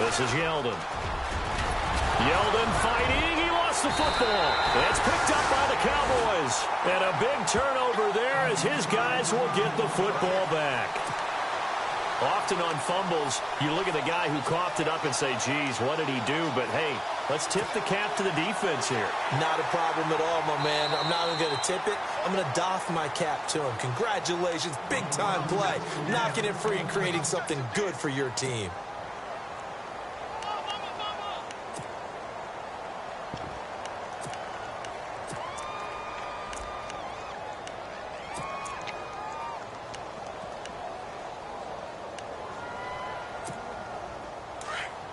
This is Yeldon. Yeldon fighting. He lost the football. It's picked up by the Cowboys. And a big turnover there as his guys will get the football back. Often on fumbles, you look at the guy who coughed it up and say, geez, what did he do? But, hey, let's tip the cap to the defense here. Not a problem at all, my man. I'm not even going to tip it. I'm going to doff my cap to him. Congratulations. Big-time play. Knocking it free and creating something good for your team.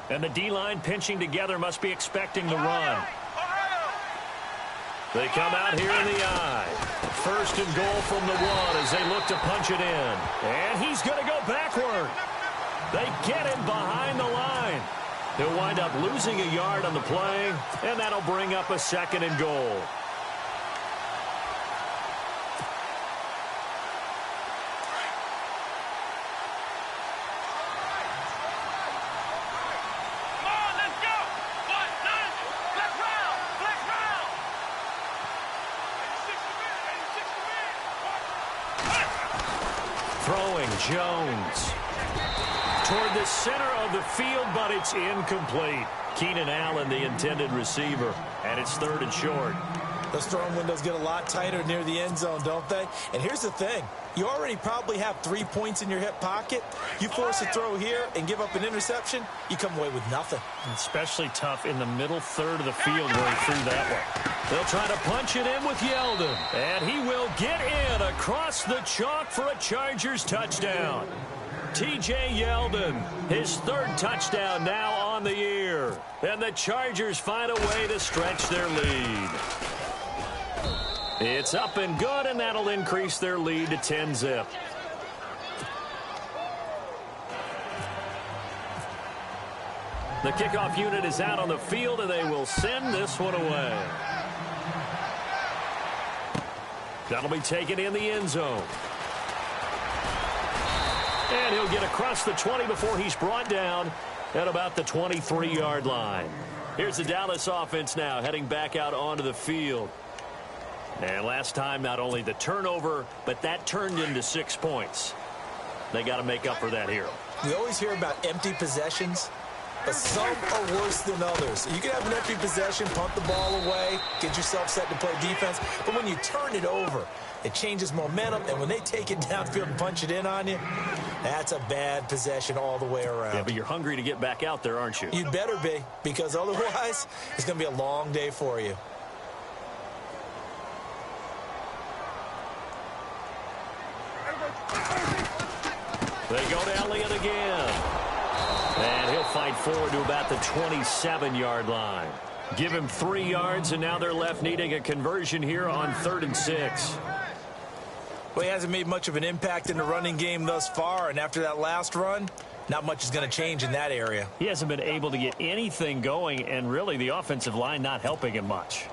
And the D-line pinching together must be expecting the run. They come out here in the eye. First and goal from the 1 as they look to punch it in. And he's going to go backward. They get him behind the line. He'll wind up losing a yard on the play, and that'll bring up a 2nd and goal. Jones toward the center of the field, but it's incomplete. Keenan Allen, the intended receiver, and it's 3rd and short. Those throwing windows get a lot tighter near the end zone, don't they? And here's the thing. You already probably have 3 points in your hip pocket. You force a throw here and give up an interception, you come away with nothing. Especially tough in the middle third of the field where he threw that one. They'll try to punch it in with Yeldon. And he will get in across the chalk for a Chargers touchdown. T.J. Yeldon, his 3rd touchdown now on the year. And the Chargers find a way to stretch their lead. It's up and good, and that'll increase their lead to 10-zip. The kickoff unit is out on the field, and they will send this one away. That'll be taken in the end zone. And he'll get across the 20 before he's brought down at about the 23-yard line. Here's the Dallas offense now heading back out onto the field. And last time, not only the turnover, but that turned into 6 points. They got to make up for that here. We always hear about empty possessions, but some are worse than others. You can have an empty possession, punt the ball away, get yourself set to play defense, but when you turn it over, it changes momentum, and when they take it downfield and punch it in on you, that's a bad possession all the way around. Yeah, but you're hungry to get back out there, aren't you? You'd better be, because otherwise, it's going to be a long day for you. They go to Elliott again. And he'll fight forward to about the 27-yard line. Give him 3 yards, and now they're left needing a conversion here on 3rd and 6. Well, he hasn't made much of an impact in the running game thus far, and after that last run, not much is going to change in that area. He hasn't been able to get anything going, and really the offensive line not helping him much.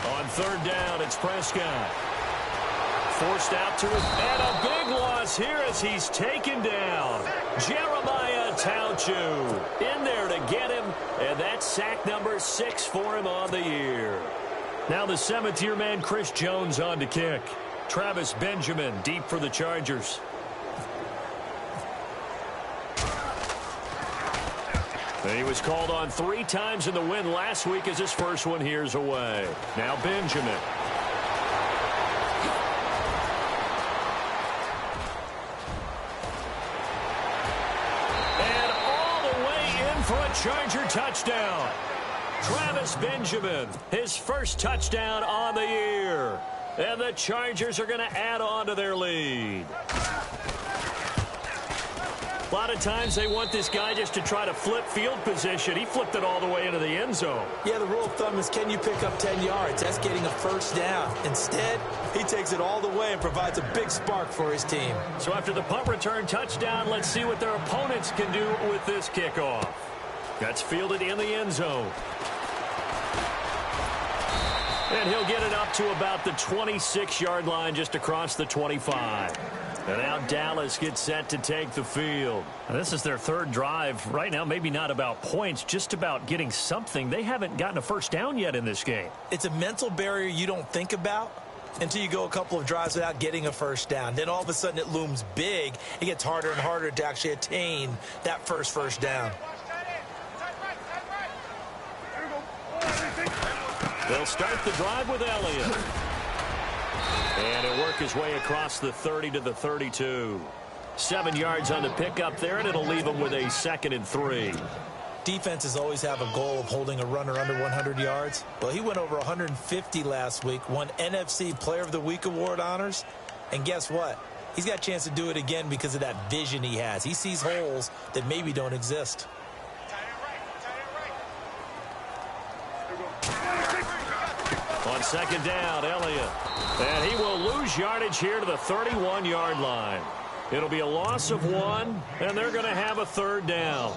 On 3rd down, it's Prescott. Forced out to his, and a big loss here as he's taken down. Jeremiah Tauchu in there to get him, and that's sack number 6 for him on the year. Now the 7th-year man, Chris Jones, on to kick. Travis Benjamin deep for the Chargers. He was called on 3 times in the win last week as his first one here's away. Now Benjamin. And all the way in for a Charger touchdown. Travis Benjamin, his first touchdown on the year. And the Chargers are going to add on to their lead. A lot of times they want this guy just to try to flip field position. He flipped it all the way into the end zone. Yeah, the rule of thumb is, can you pick up 10 yards? That's getting a first down. Instead, he takes it all the way and provides a big spark for his team. So after the punt return touchdown, let's see what their opponents can do with this kickoff. That's fielded in the end zone. And he'll get it up to about the 26-yard line just across the 25. And now Dallas gets set to take the field. This is their third drive. Right now, maybe not about points, just about getting something. They haven't gotten a first down yet in this game. It's a mental barrier you don't think about until you go a couple of drives without getting a first down. Then all of a sudden it looms big. It gets harder and harder to actually attain that first down. They'll start the drive with Elliott. And he'll work his way across the 30 to the 32. 7 yards on the pickup there, and it'll leave him with a 2nd and 3. Defenses always have a goal of holding a runner under 100 yards. Well, he went over 150 last week, won NFC Player of the Week award honors. And guess what? He's got a chance to do it again because of that vision he has. He sees holes that maybe don't exist. On 2nd down, Elliott. And he will lose yardage here to the 31-yard line. It'll be a loss of 1, and they're going to have a 3rd down.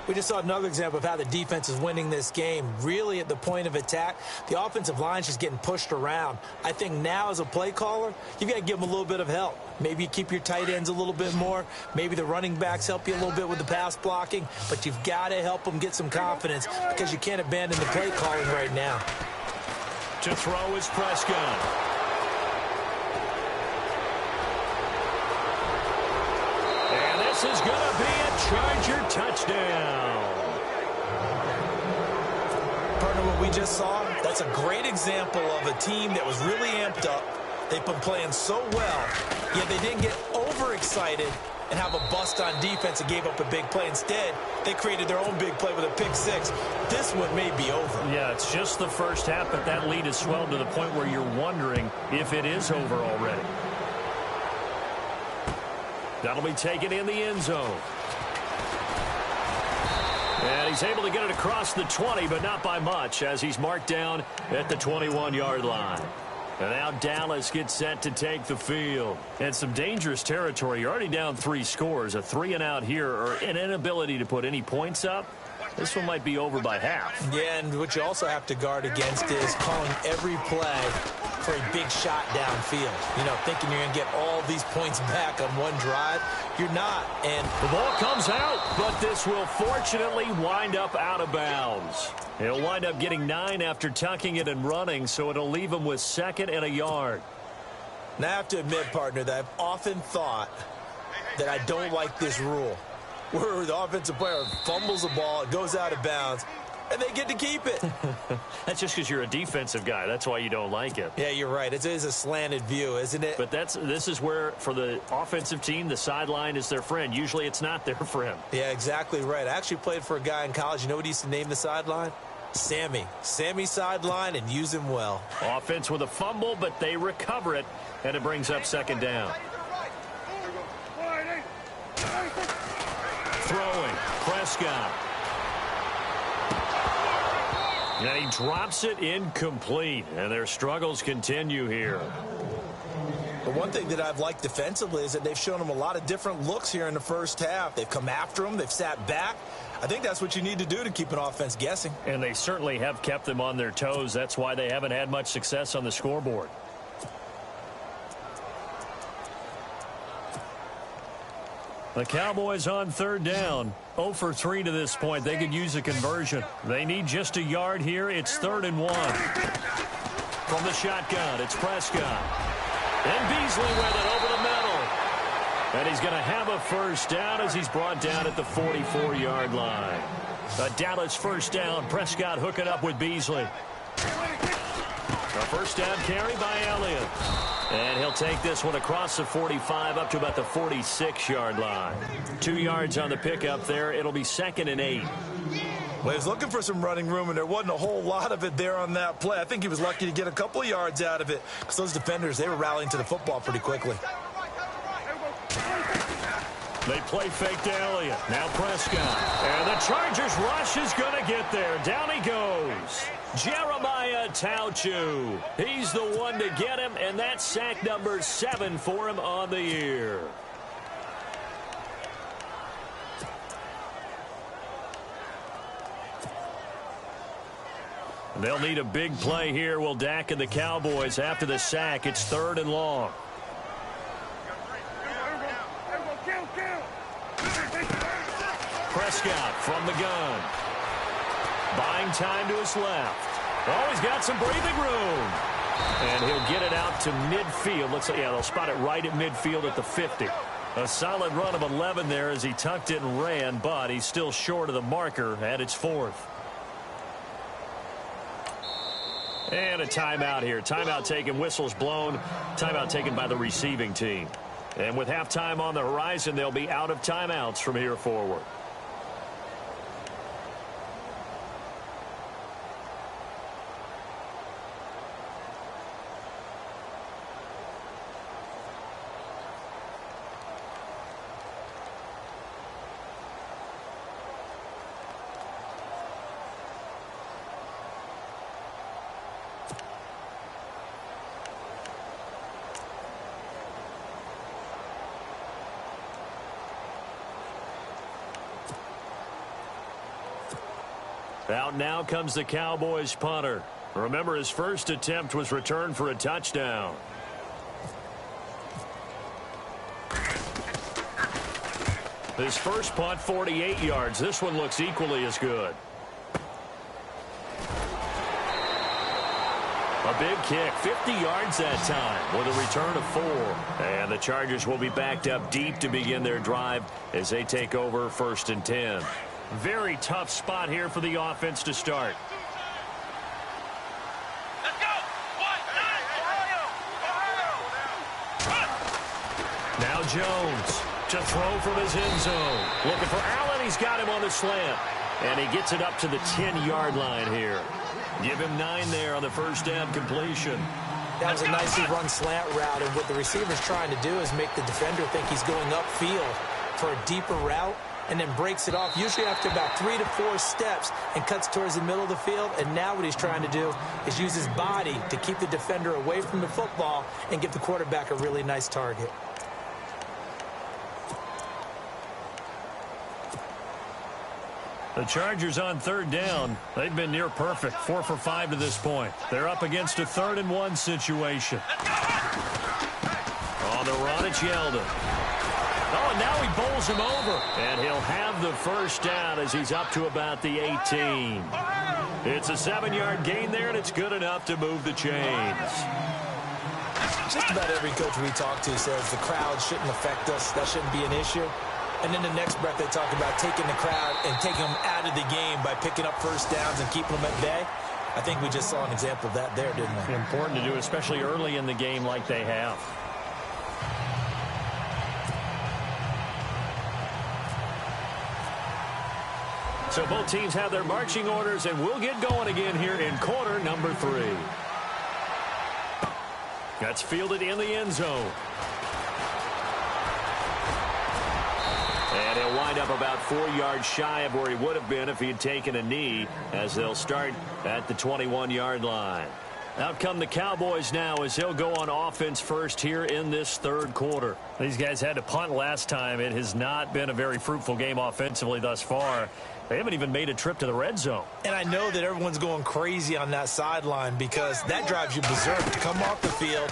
We just saw another example of how the defense is winning this game. Really at the point of attack, the offensive line is just getting pushed around. I think now as a play caller, you've got to give them a little bit of help. Maybe you keep your tight ends a little bit more. Maybe the running backs help you a little bit with the pass blocking. But you've got to help them get some confidence because you can't abandon the play calling right now. To throw is Prescott. And this is going to be a Charger touchdown. Partner, what we just saw, that's a great example of a team that was really amped up. They've been playing so well, yet they didn't get overexcited and have a bust on defense and gave up a big play. Instead, they created their own big play with a pick six. This one may be over. Yeah, it's just the first half, but that lead has swelled to the point where you're wondering if it is over already. That'll be taken in the end zone. And he's able to get it across the 20, but not by much, as he's marked down at the 21-yard line. And now Dallas gets set to take the field. And some dangerous territory. You're already down 3 scores. A 3-and-out here, or an inability to put any points up. This one might be over by half. Yeah, and what you also have to guard against is calling every play for a big shot downfield. You know, thinking you're going to get all these points back on one drive. You're not. And the ball comes out, but this will fortunately wind up out of bounds. He'll wind up getting 9 after tucking it and running, so it'll leave him with 2nd and a yard. Now, I have to admit, partner, that I've often thought that I don't like this rule, where the offensive player fumbles the ball, it goes out of bounds, and they get to keep it. That's just because you're a defensive guy. That's why you don't like it. Yeah, you're right. It is a slanted view, isn't it? But this is where, for the offensive team, the sideline is their friend. Usually it's not their friend. Yeah, exactly right. I actually played for a guy in college. You know what he used to name the sideline? Sammy. Sammy sideline, and use him well. Offense with a fumble, but they recover it, and it brings up 2nd down. Throwing, Prescott. And he drops it incomplete, and their struggles continue here. But one thing that I've liked defensively is that they've shown them a lot of different looks here in the first half. They've come after them. They've sat back. I think that's what you need to do to keep an offense guessing. And they certainly have kept them on their toes. That's why they haven't had much success on the scoreboard. The Cowboys on 3rd down. 0 for 3 to this point. They could use a conversion. They need just a yard here. It's 3rd and 1. From the shotgun, it's Prescott. And Beasley with it over the middle. And he's going to have a first down as he's brought down at the 44-yard line. A Dallas first down. Prescott hooking up with Beasley. A first down carry by Elliott. And he'll take this one across the 45 up to about the 46-yard line. 2 yards on the pickup there. It'll be 2nd and 8. Well, he was looking for some running room, and there wasn't a whole lot of it there on that play. I think he was lucky to get a couple of yards out of it because those defenders, they were rallying to the football pretty quickly. They play fake to Elliott. Now Prescott. And the Chargers rush is going to get there. Down he goes. Jeremiah Tauchu. He's the one to get him, and that's sack number 7 for him on the year. They'll need a big play here. Will Dak and the Cowboys after the sack. It's 3rd and long. Prescott from the gun. Buying time to his left. Oh, he's got some breathing room. And he'll get it out to midfield. Looks like, yeah, they'll spot it right at midfield at the 50. A solid run of 11 there as he tucked it and ran, but he's still short of the marker at its 4th. And a timeout here. Timeout taken, whistles blown. Timeout taken by the receiving team. And with halftime on the horizon, they'll be out of timeouts from here forward. Out now comes the Cowboys punter. Remember, his first attempt was returned for a touchdown. His first punt, 48 yards. This one looks equally as good. A big kick, 50 yards that time with a return of 4. And the Chargers will be backed up deep to begin their drive as they take over 1st and 10. Very tough spot here for the offense to start. Let's go. Now Jones to throw from his end zone. Looking for Allen. He's got him on the slant. And he gets it up to the 10-yard line here. Give him 9 there on the first down completion. That was a nicely run slant route, and what the receiver's trying to do is make the defender think he's going upfield for a deeper route, and then breaks it off, usually after about 3 to 4 steps, and cuts towards the middle of the field. And now what he's trying to do is use his body to keep the defender away from the football and give the quarterback a really nice target. The Chargers on 3rd down. They've been near perfect, 4 for 5 to this point. They're up against a 3rd and 1 situation. On the run, it's Yeldon. Oh, and now he bowls him over. And he'll have the first down as he's up to about the 18. It's a 7-yard gain there, and it's good enough to move the chains. Just about every coach we talk to says the crowd shouldn't affect us. That shouldn't be an issue. And then the next breath they talk about taking the crowd and taking them out of the game by picking up first downs and keeping them at bay. I think we just saw an example of that there, didn't we? Important to do, especially early in the game like they have. So both teams have their marching orders, and we'll get going again here in quarter number 3. That's fielded in the end zone. And he'll wind up about 4 yards shy of where he would have been if he had taken a knee, as they'll start at the 21-yard line. Out come the Cowboys now as they'll go on offense first here in this 3rd quarter. These guys had to punt last time. It has not been a very fruitful game offensively thus far. They haven't even made a trip to the red zone. And I know that everyone's going crazy on that sideline because that drives you berserk to come off the field,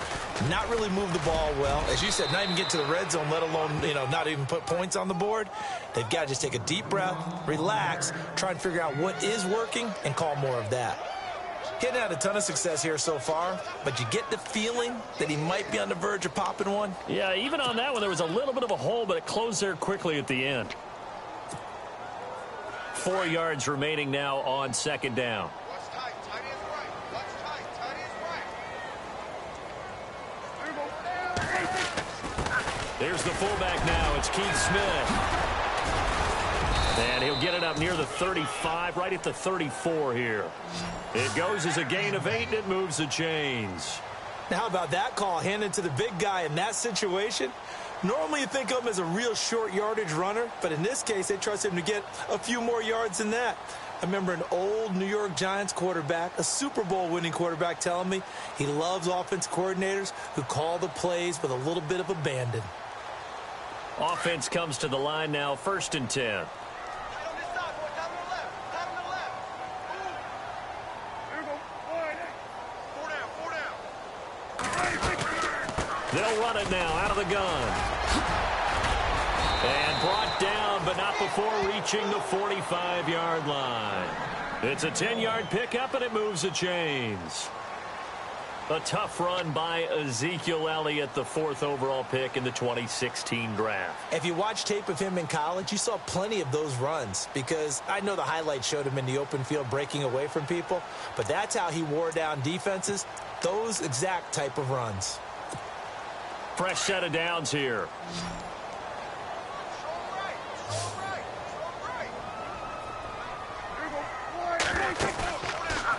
not really move the ball well. As you said, not even get to the red zone, let alone, not even put points on the board. They've got to just take a deep breath, relax, try and figure out what is working, and call more of that. He hadn't had a ton of success here so far, but you get the feeling that he might be on the verge of popping one. Yeah, even on that one, there was a little bit of a hole, but it closed there quickly at the end. 4 yards remaining now on 2nd down. There's the fullback now. It's Keith Smith. And he'll get it up near the 35, right at the 34 here. It goes as a gain of 8, and it moves the chains. Now, how about that call handed to the big guy in that situation? Normally you think of him as a real short yardage runner, but in this case they trust him to get a few more yards than that. I remember an old New York Giants quarterback, a Super Bowl winning quarterback, telling me he loves offense coordinators who call the plays with a little bit of abandon. Offense comes to the line now, 1st and 10. They'll run it now out of the gun. And brought down, but not before reaching the 45-yard line. It's a 10-yard pickup, and it moves the chains. A tough run by Ezekiel Elliott, the 4th overall pick in the 2016 draft. If you watch tape of him in college, you saw plenty of those runs, because I know the highlights showed him in the open field breaking away from people, but that's how he wore down defenses, those exact type of runs. Fresh set of downs here.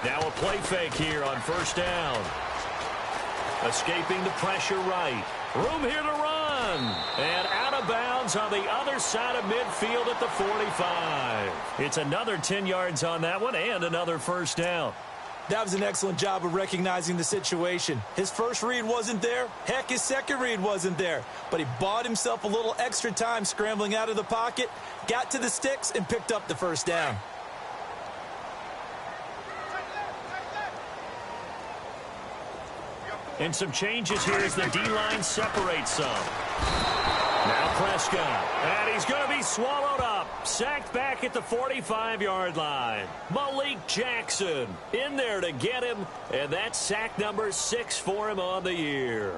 Now a play fake here on first down. Escaping the pressure right. Room here to run. And out of bounds on the other side of midfield at the 45. It's another 10 yards on that one and another first down. That was an excellent job of recognizing the situation. His first read wasn't there. Heck, his second read wasn't there. But he bought himself a little extra time scrambling out of the pocket, got to the sticks, and picked up the first down. And some changes here as the D-line separates some. Now Prescott. And he's going to be swallowed up. Sacked back at the 45-yard line. Malik Jackson in there to get him. And that's sack number 6 for him on the year.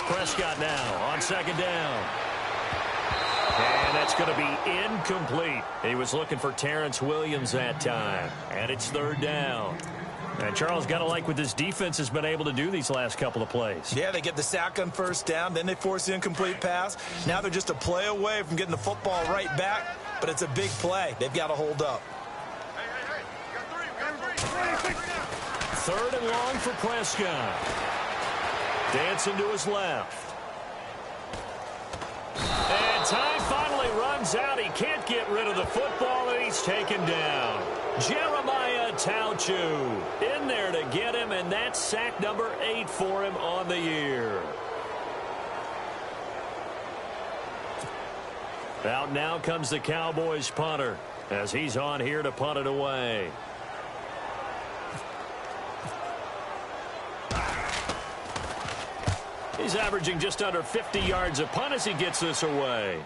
Prescott now on second down. And that's going to be incomplete. He was looking for Terrence Williams that time. And it's third down. And Charles, got to like what this defense has been able to do these last couple of plays. Yeah, they get the sack on first down, then they force the incomplete pass. Now they're just a play away from getting the football right back, but it's a big play. They've got to hold up. Third and long for Prescott. Dancing to his left. And time finally runs out. He can't get rid of the football, and he's taken down. Jeremiah Tauchu in there to get him, and that's sack number 8 for him on the year. Out now comes the Cowboys punter as he's on here to punt it away. He's averaging just under 50 yards a punt as he gets this away.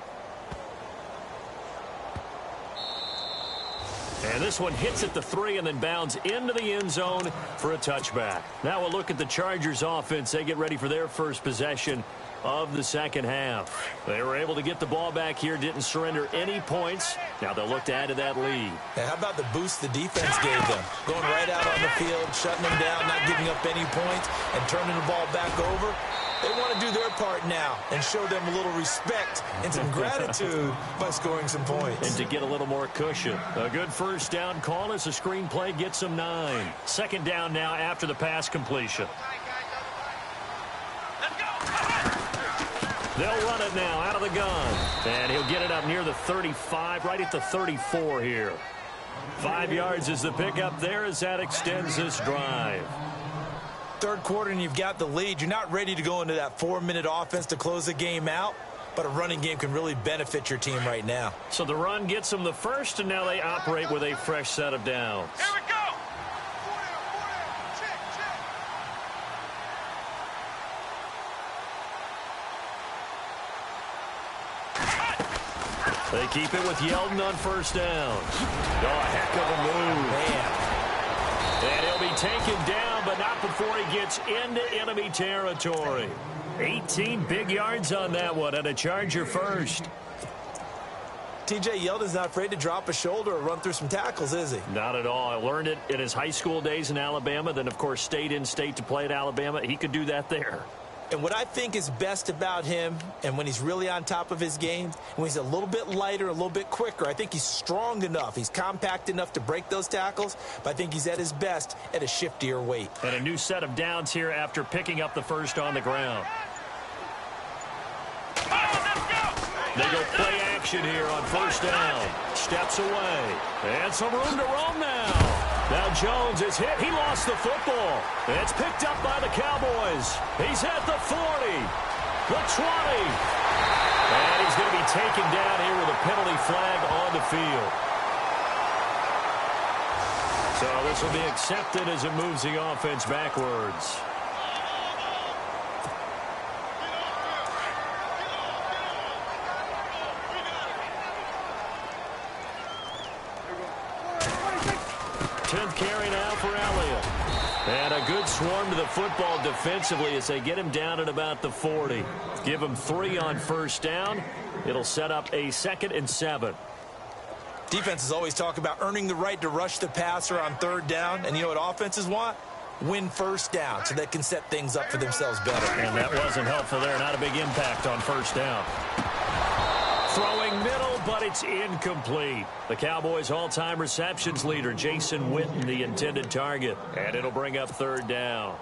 And this one hits at the 3 and then bounds into the end zone for a touchback. Now we'll look at the Chargers offense. They get ready for their first possession of the second half. They were able to get the ball back here, didn't surrender any points. Now they'll look to add to that lead. And how about the boost the defense gave them? Going right out on the field, shutting them down, not giving up any points, and turning the ball back over. They want to do their part now and show them a little respect and some gratitude by scoring some points. And to get a little more cushion. A good first down call as the screenplay gets them 9. Second down now after the pass completion. They'll run it now out of the gun. And he'll get it up near the 35, right at the 34 here. 5 yards is the pickup there as that extends this drive. Third quarter and you've got the lead. You're not ready to go into that 4-minute offense to close the game out, but a running game can really benefit your team right now. So the run gets them the first, and now they operate with a fresh set of downs. Here we go. They keep it with Yeldon on first down. Oh, a heck of a move. Man. And he'll be taken down, but not before he gets into enemy territory. 18 big yards on that one, and a Charger first. T.J. Yeldon's not afraid to drop a shoulder or run through some tackles, is he? Not at all. I learned it in his high school days in Alabama, then, of course, stayed in state to play at Alabama. He could do that there. And what I think is best about him, and when he's really on top of his game, when he's a little bit lighter, a little bit quicker, I think he's strong enough. He's compact enough to break those tackles, but I think he's at his best at a shiftier weight. And a new set of downs here after picking up the first on the ground. They go play action here on first down. steps away. And some room to roam now. Now Jones is hit. He lost the football. It's picked up by the Cowboys. He's at the 40, the 20. And he's going to be taken down here with a penalty flag on the field. So this will be accepted as it moves the offense backwards. Carry now for Elliott. And a good swarm to the football defensively as they get him down at about the 40. Give him 3 on first down. It'll set up a 2nd and 7. Defenses always talk about earning the right to rush the passer on 3rd down. And you know what offenses want? Win first down so they can set things up for themselves better. And that wasn't helpful there. Not a big impact on first down. Throwing middle, but it's incomplete. The Cowboys' all-time receptions leader, Jason Witten, the intended target. And it'll bring up 3rd down.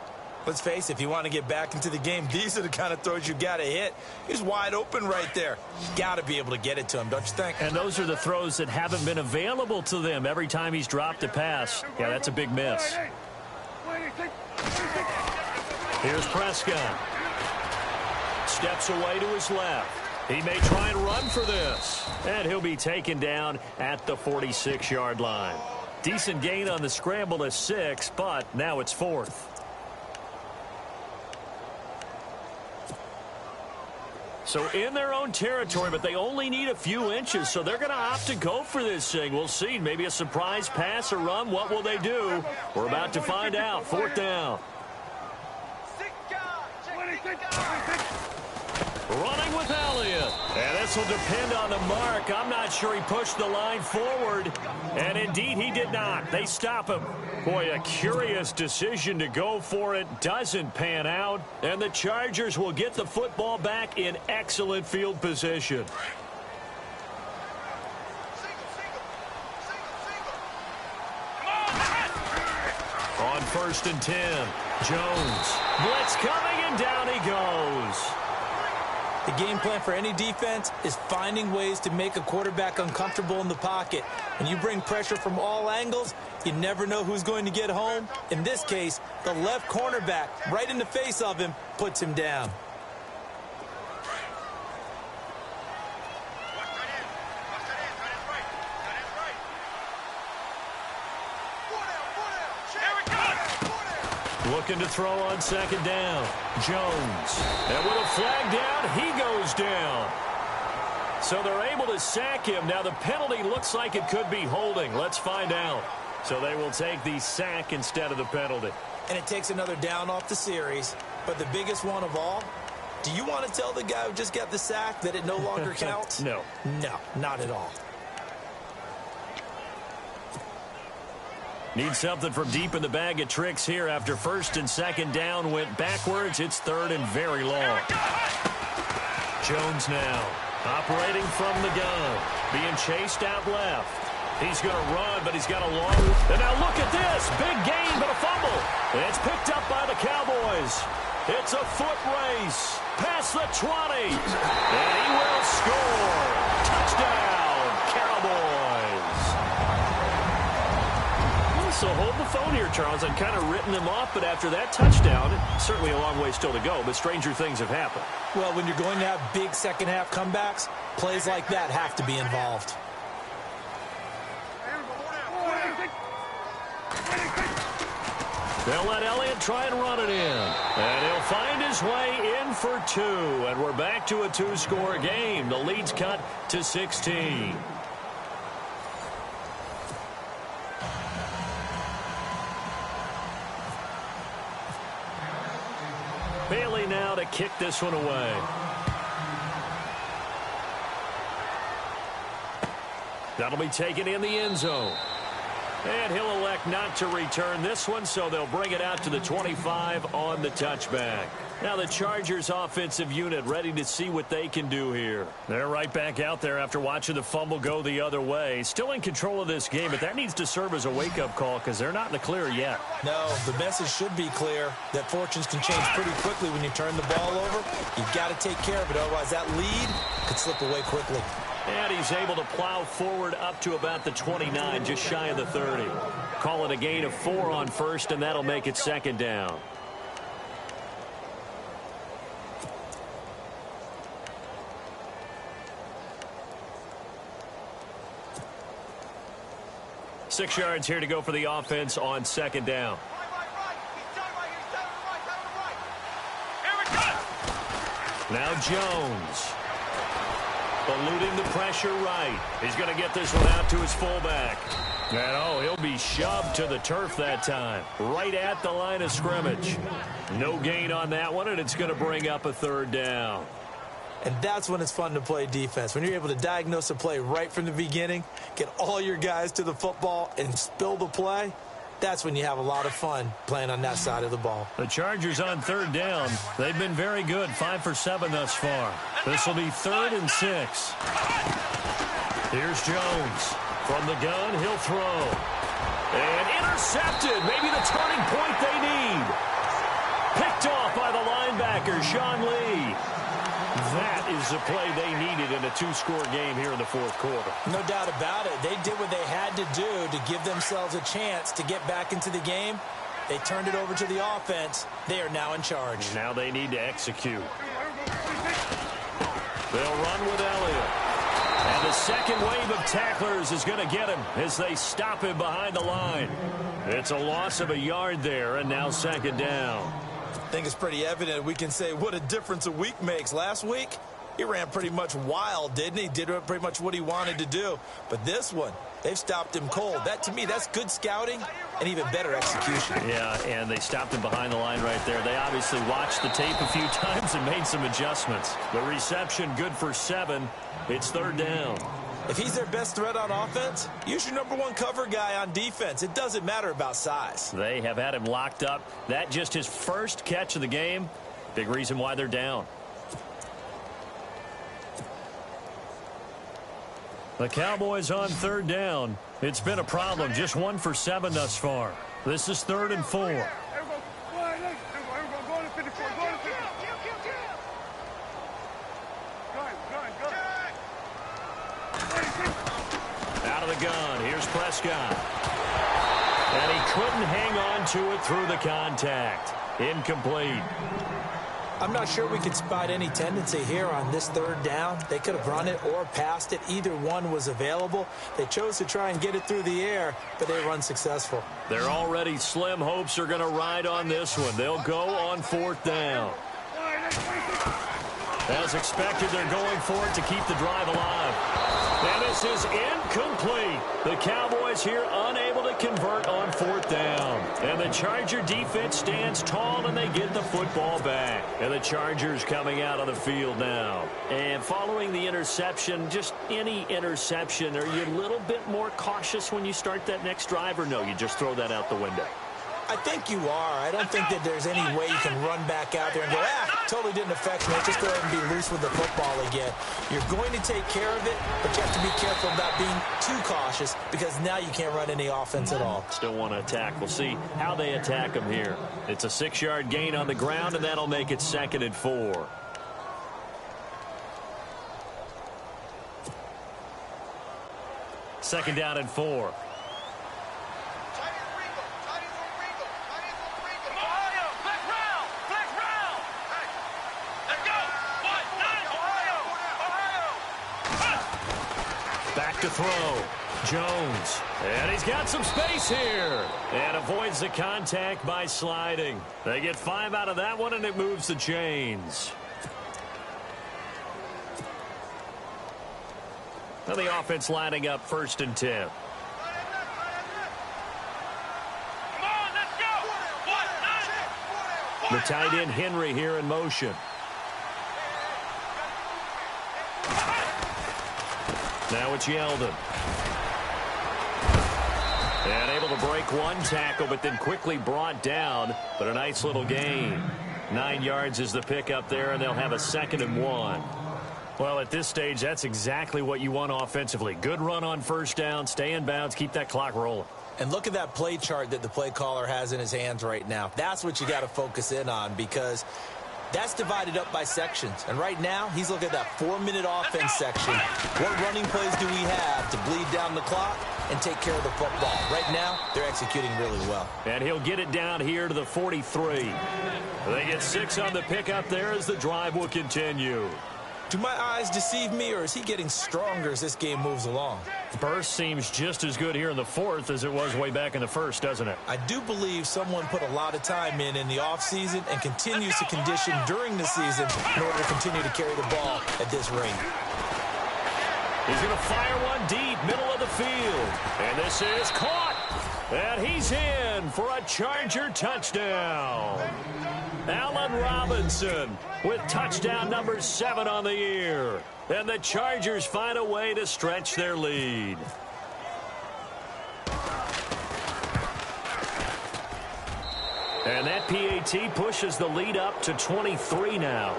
Let's face it, if you want to get back into the game, these are the kind of throws you got to hit. He's wide open right there. You got to be able to get it to him, don't you think? And those are the throws that haven't been available to them every time he's dropped a pass. Yeah, that's a big miss. Here's Prescott. Steps away to his left. He may try and run for this. And he'll be taken down at the 46-yard line. Decent gain on the scramble to 6, but now it's 4th. So in their own territory, but they only need a few inches, so they're going to opt to go for this thing. We'll see. Maybe a surprise pass or run. What will they do? We're about to find out. 4th down. Running with Elliott. And this will depend on the mark. I'm not sure he pushed the line forward. And indeed, he did not. They stop him. Boy, a curious decision to go for it. Doesn't pan out. And the Chargers will get the football back in excellent field position. On 1st and 10, Jones. Blitz coming, and down he goes. The game plan for any defense is finding ways to make a quarterback uncomfortable in the pocket. When you bring pressure from all angles, you never know who's going to get home. In this case, the left cornerback, right in the face of him, puts him down. Looking to throw on 2nd down. Jones. And with a flag down, he goes down. So they're able to sack him. Now the penalty looks like it could be holding. Let's find out. So they will take the sack instead of the penalty. And it takes another down off the series. But the biggest one of all, do you want to tell the guy who just got the sack that it no longer counts? No. No, not at all. Need something from deep in the bag of tricks here after 1st and 2nd down went backwards. It's 3rd and very long. Jones now operating from the gun, being chased out left. He's going to run, but he's got a long... And now look at this. Big gain, but a fumble. It's picked up by the Cowboys. It's a foot race. Past the 20. And he will score. Touchdown, Cowboys. So hold the phone here, Charles. I've kind of written them off, but after that touchdown, certainly a long way still to go, but stranger things have happened. Well, when you're going to have big second-half comebacks, plays like that have to be involved. They'll let Elliott try and run it in. And he'll find his way in for 2. And we're back to a 2-score game. The lead's cut to 16. Bailey now to kick this one away. That'll be taken in the end zone. And he'll elect not to return this one, so they'll bring it out to the 25 on the touchback. Now the Chargers offensive unit ready to see what they can do here. They're right back out there after watching the fumble go the other way. Still in control of this game, but that needs to serve as a wake-up call because they're not in the clear yet. No, the message should be clear that fortunes can change pretty quickly when you turn the ball over. You've got to take care of it, otherwise that lead could slip away quickly. And he's able to plow forward up to about the 29, just shy of the 30. Call it a gain of 4 on first, and that'll make it second down. Six yards here to go for the offense on second down. Now Jones. Eluding the pressure right. He's going to get this one out to his fullback. And, he'll be shoved to the turf that time. Right at the line of scrimmage. No gain on that one, and it's going to bring up a third down. And that's when it's fun to play defense. When you're able to diagnose a play right from the beginning, get all your guys to the football, and spill the play, that's when you have a lot of fun playing on that side of the ball. The Chargers on third down. They've been very good, 5 for 7 thus far. This will be 3rd and 6. Here's Jones. From the gun, he'll throw. And intercepted. Maybe the turning point they need. Picked off by the linebacker, Sean Lee. That is the play they needed in a 2-score game here in the fourth quarter. No doubt about it. They did what they had to do to give themselves a chance to get back into the game. They turned it over to the offense. They are now in charge. Now they need to execute. They'll run with Elliott. And the second wave of tacklers is going to get him as they stop him behind the line. It's a loss of a yard there, and now second down. I think it's pretty evident we can say what a difference a week makes. Last week, he ran pretty much wild, didn't he? Did pretty much what he wanted to do. But this one, they've stopped him cold. That, to me, that's good scouting and even better execution. Yeah, and they stopped him behind the line right there. They obviously watched the tape a few times and made some adjustments. The reception good for 7. It's third down. If he's their best threat on offense, use your #1 cover guy on defense. It doesn't matter about size. They have had him locked up. That just his first catch of the game. Big reason why they're down. The Cowboys on third down. It's been a problem. Just 1 for 7 thus far. This is 3rd and 4. Out of the gun. Here's Prescott. And he couldn't hang on to it through the contact. Incomplete. I'm not sure we could spot any tendency here on this third down. They could have run it or passed it. Either one was available. They chose to try and get it through the air, but they were unsuccessful. Their already slim hopes are going to ride on this one. They'll go on 4th down. As expected, they're going for it to keep the drive alive. And this is incomplete. The Cowboys here unable to convert on 4th down. And the Charger defense stands tall, and they get the football back. And the Chargers coming out on the field now. And following the interception, just any interception, are you a little bit more cautious when you start that next drive, or no, you just throw that out the window? I think you are. I don't think that there's any way you can run back out there and go, totally didn't affect me. Just go ahead and be loose with the football again. You're going to take care of it, but you have to be careful about being too cautious because now you can't run any offense at all. Still want to attack. We'll see how they attack them here. It's a 6-yard gain on the ground, and that'll make it 2nd and 4. Second down and 4. Back to throw. Jones. And he's got some space here. And avoids the contact by sliding. They get 5 out of that one, and it moves the chains. Now the offense lining up 1st and 10. The tight end Henry here in motion. Now it's Yeldon. And able to break one tackle, but then quickly brought down. But a nice little gain. 9 yards is the pickup there, and they'll have a 2nd and 1. Well, at this stage, that's exactly what you want offensively. Good run on 1st down, stay in bounds, keep that clock rolling. And look at that play chart that the play caller has in his hands right now. That's what you got to focus in on because That's divided up by sections. And right now, he's looking at that 4-minute offense section. What running plays do we have to bleed down the clock and take care of the football? Right now, they're executing really well. And he'll get it down here to the 43. They get 6 on the pickup there as the drive will continue. Do my eyes deceive me, or is he getting stronger as this game moves along? Burst seems just as good here in the fourth as it was way back in the first, doesn't it? I do believe someone put a lot of time in the offseason and continues to condition during the season in order to continue to carry the ball at this rate. He's going to fire one deep, middle of the field. And this is caught. And he's in for a Charger touchdown. Allen Robinson with touchdown number 7 on the year. And the Chargers find a way to stretch their lead. And that PAT pushes the lead up to 23 now.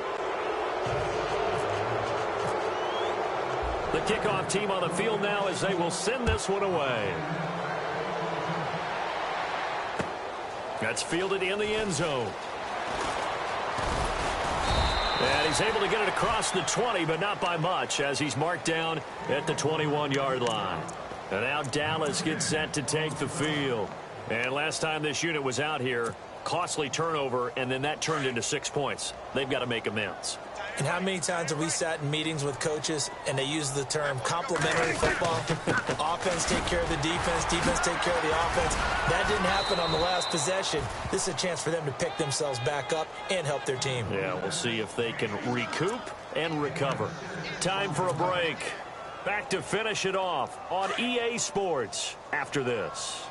The kickoff team on the field now as they will send this one away. That's fielded in the end zone. And he's able to get it across the 20, but not by much, as he's marked down at the 21-yard line. And now Dallas gets set to take the field. And last time this unit was out here, costly turnover, and then that turned into 6 points. They've got to make amends. And how many times have we sat in meetings with coaches and they use the term complementary football? Offense take care of the defense, defense take care of the offense. That didn't happen on the last possession. This is a chance for them to pick themselves back up and help their team. Yeah, we'll see if they can recoup and recover. Time for a break. Back to finish it off on EA Sports after this.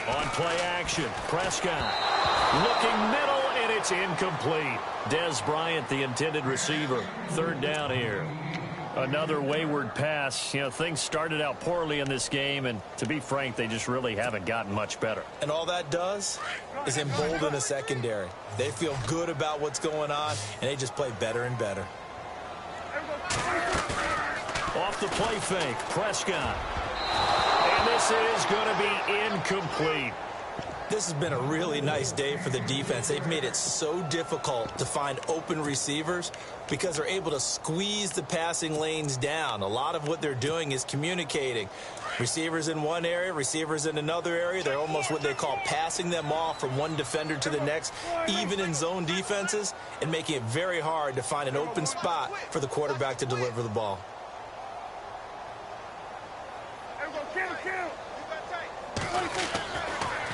On play action, Prescott looking middle, and it's incomplete. Dez Bryant, the intended receiver. Third down here. Another wayward pass. You know, things started out poorly in this game, and to be frank, they just really haven't gotten much better. And all that does is embolden a secondary. They feel good about what's going on, and they just play better and better. Off the play fake, Prescott. And this is going to be incomplete. This has been a really nice day for the defense. They've made it so difficult to find open receivers because they're able to squeeze the passing lanes down. A lot of what they're doing is communicating. Receivers in one area, receivers in another area. They're almost what they call passing them off from one defender to the next, even in zone defenses, and making it very hard to find an open spot for the quarterback to deliver the ball.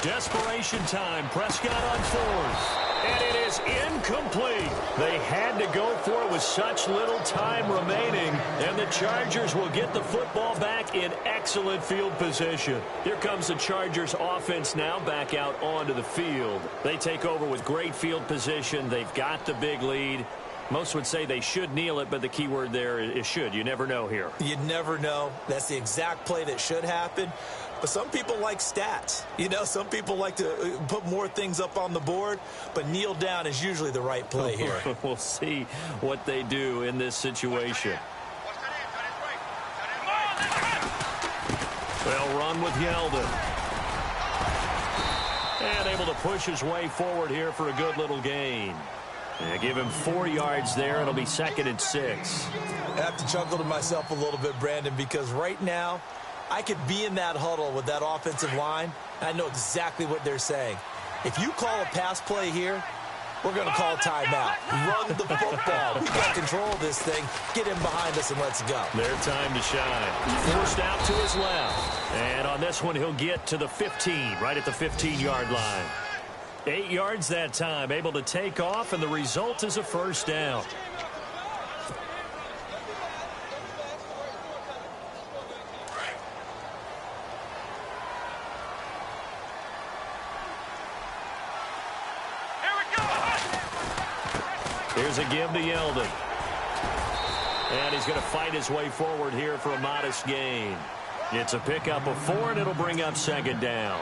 Desperation time. Prescott on fourth. And it is incomplete. They had to go for it with such little time remaining. And the Chargers will get the football back in excellent field position. Here comes the Chargers offense now back out onto the field. They take over with great field position. They've got the big lead. Most would say they should kneel it, but the key word there is should. You never know here. You never know. That's the exact play that should happen. But some people like stats. You know, some people like to put more things up on the board, but kneel down is usually the right play here. We'll see what they do in this situation. They'll run with Yeldon. And able to push his way forward here for a good little gain. And give him 4 yards there. It'll be 2nd and 6. I have to chuckle to myself a little bit, Brandon, because right now I could be in that huddle with that offensive line, and I know exactly what they're saying. If you call a pass play here, we're going to call timeout. Run the football. We've got control of this thing. Get him behind us and let's go. Their time to shine. Forced out to his left. And on this one, he'll get to the 15, right at the 15-yard line. 8 yards that time, able to take off, and the result is a first down. Here's a give to Yeldon. And he's going to fight his way forward here for a modest gain. It's a pickup of 4, and it'll bring up 2nd down.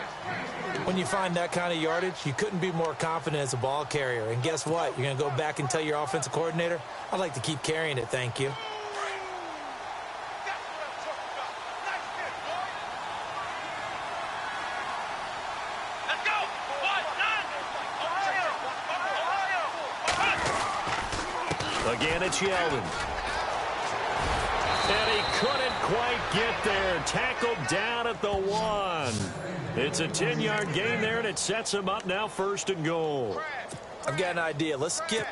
When you find that kind of yardage, you couldn't be more confident as a ball carrier. And guess what? You're going to go back and tell your offensive coordinator, I'd like to keep carrying it, thank you. Again, it's Yeldon. And he couldn't quite get there. Tackled down at the 1. It's a 10-yard gain there, and it sets him up now 1st and goal. I've got an idea. Let's skip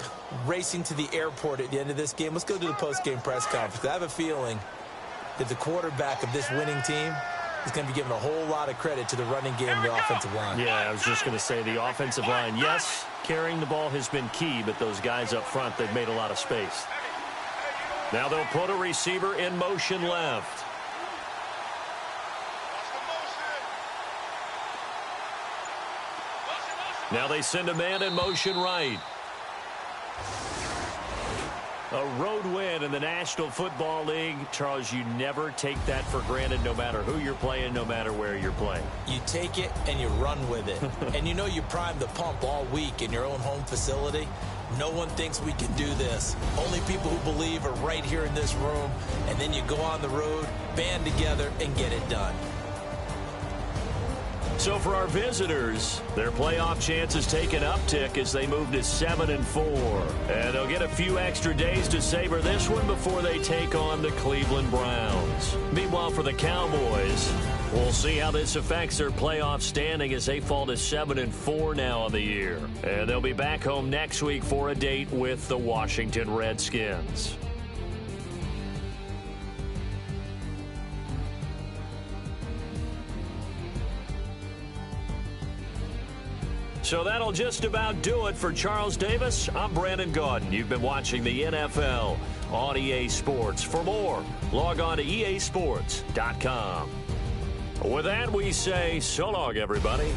racing to the airport at the end of this game. Let's go to the post-game press conference. I have a feeling that the quarterback of this winning team is going to be given a whole lot of credit to the running game and the offensive line. Yeah, I was just going to say the offensive line. Yes, carrying the ball has been key, but those guys up front, they've made a lot of space. Now they'll put a receiver in motion left. Now they send a man in motion right. A road win in the National Football League. Charles, you never take that for granted no matter who you're playing, no matter where you're playing. You take it and you run with it. And you know you primed the pump all week in your own home facility. No one thinks we can do this. Only people who believe are right here in this room. And then you go on the road, band together, and get it done. So for our visitors, their playoff chances take an uptick as they move to 7-4. And they'll get a few extra days to savor this one before they take on the Cleveland Browns. Meanwhile, for the Cowboys, we'll see how this affects their playoff standing as they fall to 7-4 now on the year. And they'll be back home next week for a date with the Washington Redskins. So that'll just about do it for Charles Davis. I'm Brandon Gaudin. You've been watching the NFL on EA Sports. For more, log on to easports.com. With that, we say so long, everybody.